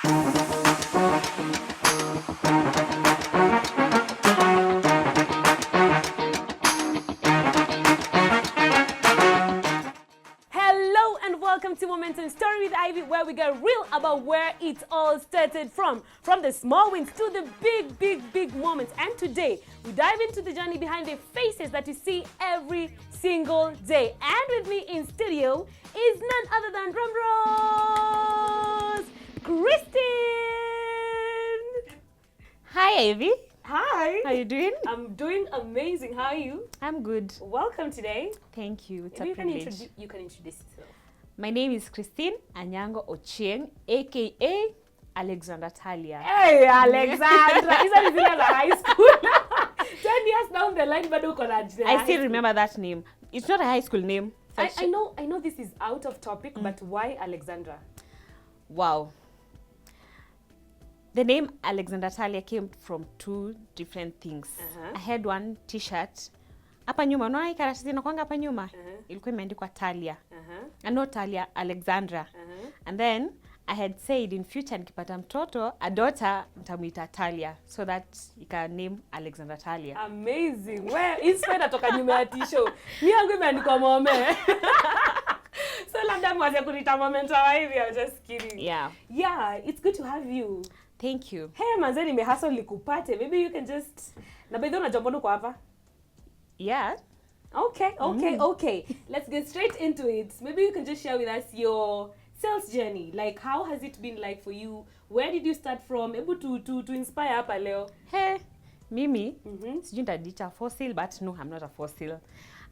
Hello and welcome to Momentum Story with Ivy, where we get real about where it all started from the small wins to the big moments. And today, we dive into the journey behind the faces that you see every single day. And with me in studio is none other than Drumrose, Christine! Hi, Ivy. Hi! How you doing? I'm doing amazing. How are you? I'm good. Welcome today. Thank you. It's Maybe a privilege. you can introduce yourself. My name is Christine Anyango Ochieng, aka Alexandra Talia. Hey, Alexandra! Isn't it in high school? 10 years down the line, but I still remember that name. It's not a high school name. I know this is out of topic, but why Alexandra? Wow. The name Alexandra Talia came from two different things. I had one t-shirt. Hapa nyuma, unaona hii karatasi inakuanga hapa nyuma? Ilikuwa imeandikwa Talia. And not Talia, Alexandra. And then I had said in future nikipata mtoto, a daughter, nitamuita Talia. So that you can name Alexandra Talia. Amazing. Where inspired atoka nyuma ya t-shirt. Ni yangu imeandikwa Mome. So labda mwaje kunita Momentum hivi, I'm just kidding. Yeah. Yeah, it's good to have you. Thank you. Hey, manze nimehustle nikupate. Maybe you can just na by the way unajua kwa hapa? Yeah. Okay. Let's get straight into it. Maybe you can just share with us your sales journey. Like, how has it been like for you? Where did you start from? Able to inspire hapa leo? Hey, Mimi, sijui nitajiita fossil, but no, I'm not a fossil.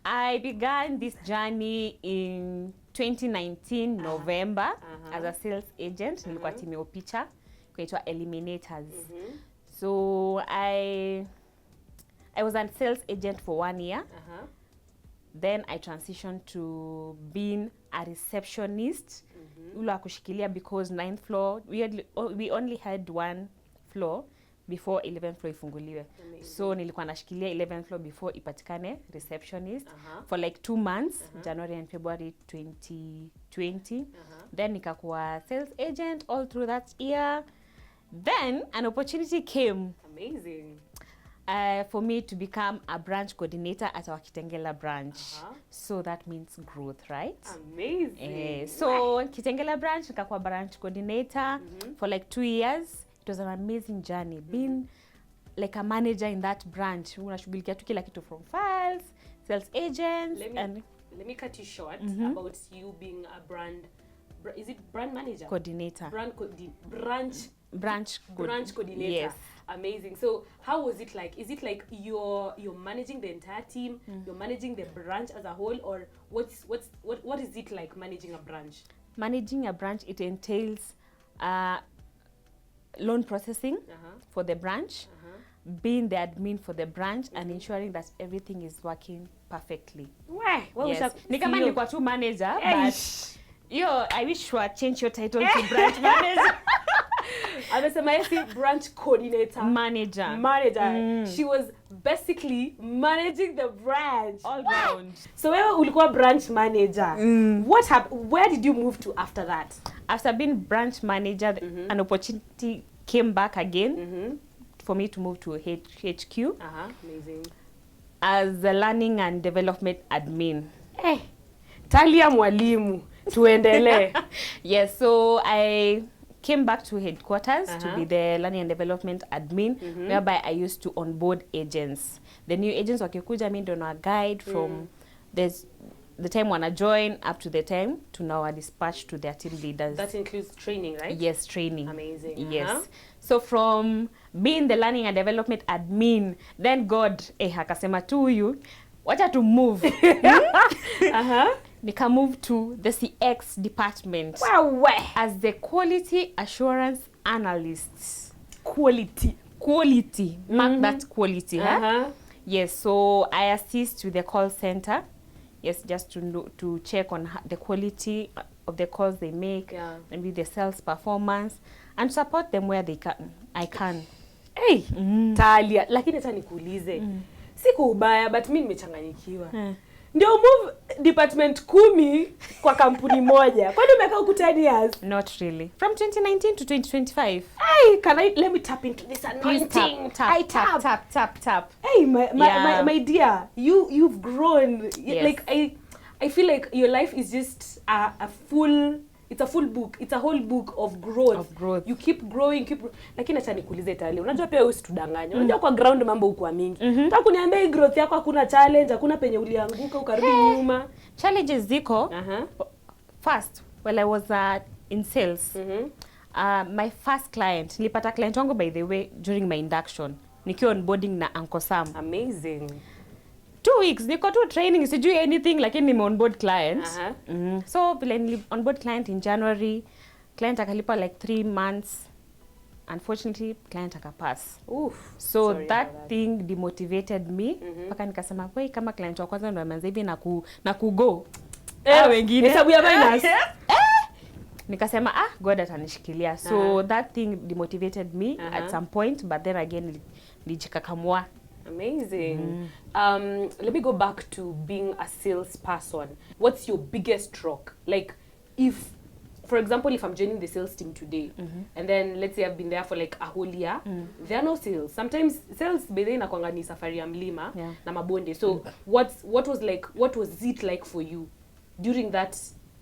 I began this journey in 2019 November as a sales agent. Nilikuwa timu ya Opicha, kwaitwa Eliminators. So I was a sales agent for 1 year. Then I transitioned to being a receptionist. Ula kushikilia because 9th floor, we only had 1 floor before 11th floor ifunguliwe. So nilikuwa nashikilia 11th floor before ipatikane receptionist for like 2 months, January and February 2020. Then nikakuwa sales agent all through that year. Then an opportunity came. Amazing. For me to become a branch coordinator at our Kitengela branch. So that means growth, right? Amazing. So Kitengela branch, nikakuwa branch coordinator for like 2 years. It was an amazing journey. Being like a manager in that branch. Unashughulikia tu kila kitu from files, sales agents. Let me cut you short about you being a is it brand manager? Coordinator. Branch coordinator. Yes. Amazing. So how was it like? Is it like you're managing the entire team, you're managing the branch as a whole, or what is it like managing a branch? Managing a branch, it entails loan processing for the branch, being the admin for the branch, and ensuring that everything is working perfectly. Yes. Ni kama nilikuwa tu manager, but I wish you change your title to branch manager. Amesema yesi branch coordinator. Manager. She was basically managing the branch. All round. So wewe ulikuwa branch manager. What happened? Where did you move to after that? After being branch manager, an opportunity came back again for me to move to HQ. Amazing. As a learning and development admin. Talia mwalimu. Tuendelee. Yes, so I came back to headquarters to be the learning and development admin, whereby I used to onboard agents. The new agents wakikuja, mimi ndo na guide from the time wanna join up to the time to now dispatch to their team leaders. That includes training, right? Yes, training. Amazing. Yes. So from being the learning and development admin, then God akasema tu huyu wacha to move. Nika move to the CX department as the quality assurance analyst. Quality. Mark that quality. Yes, so I assist with the call center. Yes, just to check on the quality of the calls they make, and with the sales performance, and support them where I can. Talia, lakini hata nikuulize. Siku ubaya, but mimi nimechanganyikiwa. ndio move department 10 kwa kampuni moja. Kwani umekaa huku 10 years? Not really. From 2019 to 2025. Hey, let me tap into this anointing. Tap. Hey, my dear, you've grown. Yes. Like I feel like your life is just a full, it's a full book. It's a whole book of growth. You keep growing, lakini acha nikuulize Tali. Unajua pia wewe usitudanganye. Unajua kwa ground mambo huko mingi. Nataka kuniambia hii growth yako hakuna challenge, hakuna penye ulianguka ukarudi nyuma. Challenges ziko. First, while I was in sales, my first client, nilipata client wangu by the way during my induction. Nikiwa onboarding na Uncle Sam. Amazing. 2 weeks niko tu training, sijui anything, lakini nime onboard client. So vile nili onboard client in January, client akalipa like 3 months. Unfortunately, client akapass. So that thing demotivated me. Paka nikasema kwa kama client wa kwanza ndo ameanza hivi na kugo. Wengine hesabu ya minus. Nikasema God atanishikilia. So that thing demotivated me at some point, but then again nilijikakamua. Amazing. Let me go back to being a salesperson. What's your biggest rock? Like, if, for example, if I'm joining the sales team today, and then let's say I've been there for like a whole year, there are no sales. Sometimes sales bedhe inakuanga ni safari ya mlima na mabonde. So what was it like for you during that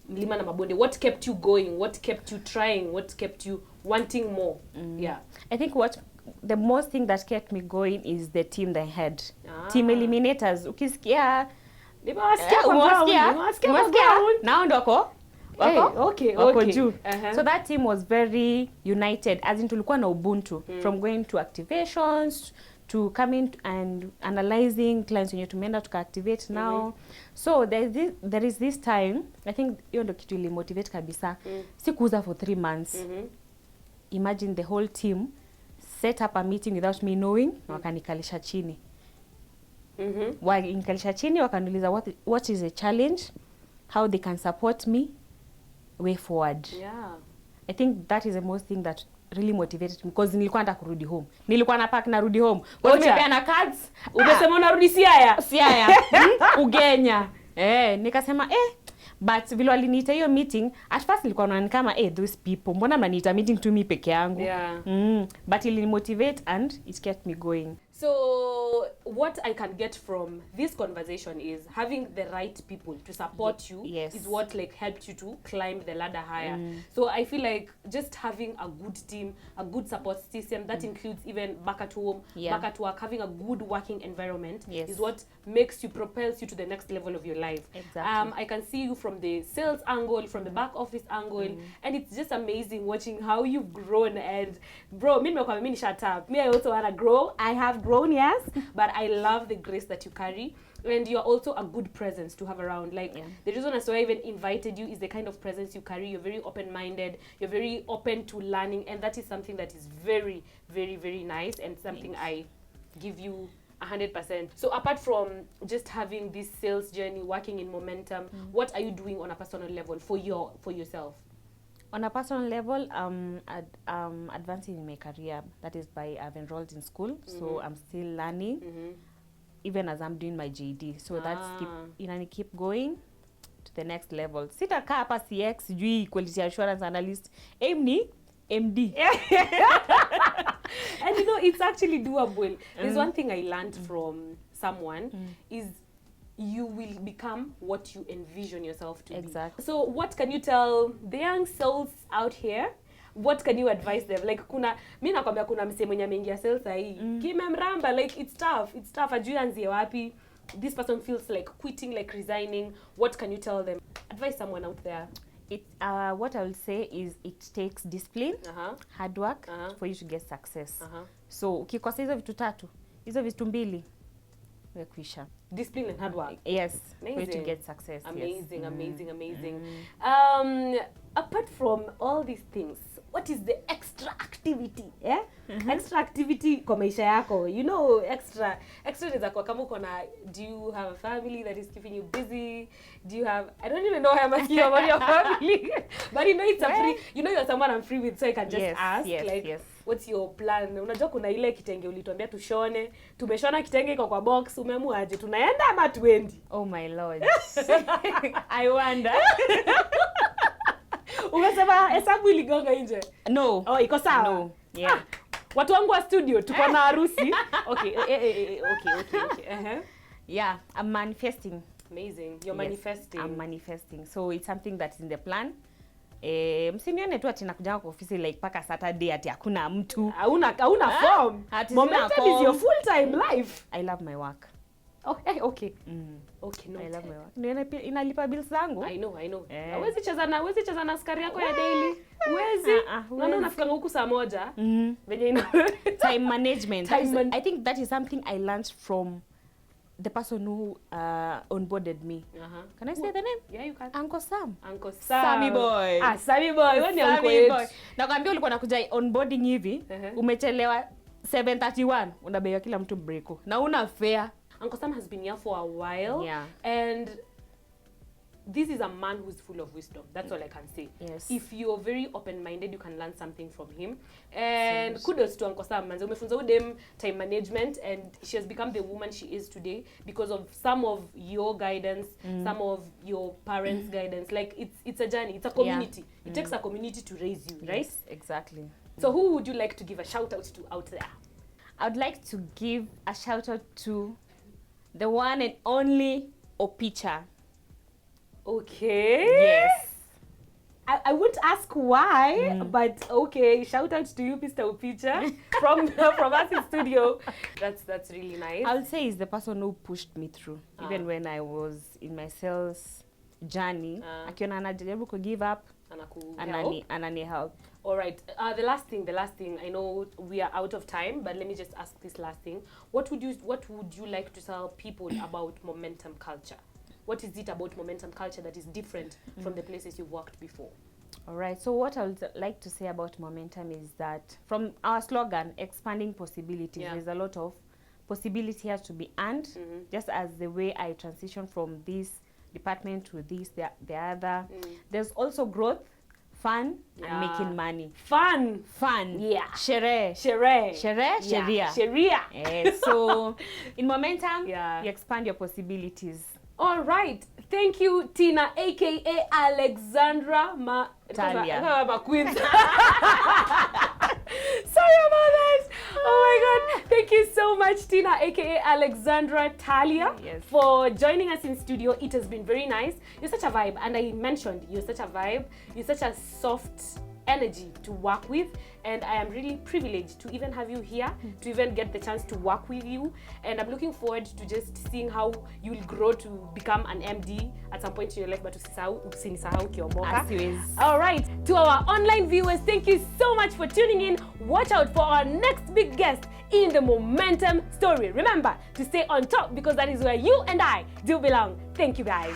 mlima na mabonde? What kept you going? What kept you trying? What kept you wanting more? I think the most thing that kept me going is the team they had. Team Eliminators. Ukisikia now ndo wako juu. So that team was very united, as in tulikuwa na ubuntu, from going to activations to coming and analyzing clients wenye tumeenda tuka-activate now. So there is this time, I think hiyo ndo kitu ili motivate kabisa. Sikuuza for 3 months. Imagine the whole team set up a meeting without me knowing, wakanikalisha chini. Wakanikalisha chini, wakaniuliza what is the challenge, how they can support me, way forward. I think that is the most thing that really motivated me, because nilikuwa nataka kurudi home. Nilikuwa na pack narudi home. Nimepeana cards. Umesema unarudi Siaya. Ugenya. Nikasema but vile waliniita hiyo meeting, at first nilikuwa naona kama those people, mbona mnaniita meeting to me peke yangu? But it motivate and it kept me going. So what I can get from this conversation is having the right people to support you is what like helped you to climb the ladder higher. So I feel like just having a good team, a good support system that includes even back at home, back at work, having a good working environment is what makes you, propels you to the next level of your life. Exactly. I can see you from the sales angle, from the back office angle, and it's just amazing watching how you've grown. And bro, mimi shut up. Me, I also want to grow. I have grown, yes, but I love the grace that you carry, and you're also a good presence to have around. Like the reason I even invited you is the kind of presence you carry. You're very open-minded, you're very open to learning, and that is something that is very, very, very nice, and something I give you 100%. So apart from just having this sales journey, working in momentum, what are you doing on a personal level for yourself? On a personal level, advancing in my career. That is by I've enrolled in school, so I'm still learning, even as I'm doing my GED. So that's keep going to the next level. Sitakaa hapa CX, sijui quality assurance analyst. Aim ni MD. And you know, it's actually doable. There's one thing I learned from someone is you will become what you envision yourself to be. So what can you tell the young souls out here? What can you advise them? Like mimi nakwambia kuna msemo mwenye ameingia sales hii. Kimemramba, like it's tough. Ajui anzie wapi. This person feels like quitting, like resigning. What can you tell them? Advise someone out there. What I will say is it takes discipline, hard work for you to get success. So ukikosa hizo vitu tatu, hizo vitu mbili, wekwisha. Discipline and hard work. Yes, for you to get success. Amazing, amazing. Apart from all these things, what is the extra activity, yeah? Extra activity kwa maisha yako. You know, extra inaweza kuwa kama uko na, do you have a family that is keeping you busy? Do you have, I don't even know how I'm asking you about your family. But you know it's a free, you know you're someone I'm free with, so I can just ask like what's your plan? Unajua kuna ile kitenge ulituambia tushone. Tumeshona kitenge iko kwa box, umeamua aje tunaenda ama tuendi? Oh my lord. I wonder. Umesema hesabu iligonga nje? No. Oh, iko sawa? No. Yeah. Watu wangu wa studio tuko na harusi. Okay. Yeah, I'm manifesting. Amazing. You're manifesting. I'm manifesting. So it's something that's in the plan. Msinione tu ati nakuja kwa ofisi like paka Saturday ati hakuna mtu. Hauna form. Momentum is your full time life. I love my work. Okay. Okay, no. I love my work. Ndio inalipa bills zangu. I know. Huwezi cheza na askari yako ya daily. Huwezi. Naona unafika huku saa moja. Venye ina time management. I think that is something I learned from the person who onboarded me. Can I say the name? Yeah, you can. Uncle Sam. Uncle Sam. Sammy boy. Sammy boy. Wewe ni uncle yetu. Nakwambia ulikuwa nakuja onboarding hivi, umechelewa 7:31, unabaiwa kila mtu breako. Na una fare. Uncle Sam has been here for a while. Yeah. And this is a man who's full of wisdom. That's all I can say. Yes. If you're very open-minded, you can learn something from him. And kudos to Uncle Sam. Manze umefunza udem time management, and she has become the woman she is today because of some of your guidance, some of your parents' guidance. Like it's a journey, it's a community. It takes a community to raise you, right? Yes, exactly. So who would you like to give a shout out to out there? I would like to give a shout out to the one and only Opicha. Okay. Yes. I wouldn't ask why, but okay. Shout out to you, Mr. Opicha, from us in studio. That's really nice. I'll say he's the person who pushed me through, even when I was in my sales journey. Akiona anajaribu ku give up, anani help. All right. The last thing. I know we are out of time, but let me just ask this last thing. What would you like to tell people about momentum culture? What is it about momentum culture that is different from the places you've worked before? All right. So what I would like to say about momentum is that from our slogan, expanding possibilities, there's a lot of possibility has to be earned, just as the way I transition from this department to this, the other. There's also growth, fun, and making money. Fun. Yeah. Sherehe. Sheria. So in momentum, you expand your possibilities. All right. Thank you, Tina, aka Alexandra Talia. Queen. Sorry about that. Oh my God. Thank you so much, Tina, aka Alexandra Talia, for joining us in studio. It has been very nice. You're such a vibe, and I mentioned you're such a vibe. You're such a soft energy to work with, and I am really privileged to even have you here, to even get the chance to work with you, and I'm looking forward to just seeing how you will grow to become an MD at some point in your life, but usinisahau ukiomoka. All right, to our online viewers, thank you so much for tuning in. Watch out for our next big guest in the Momentum Story. Remember to stay on top, because that is where you and I do belong. Thank you, guys.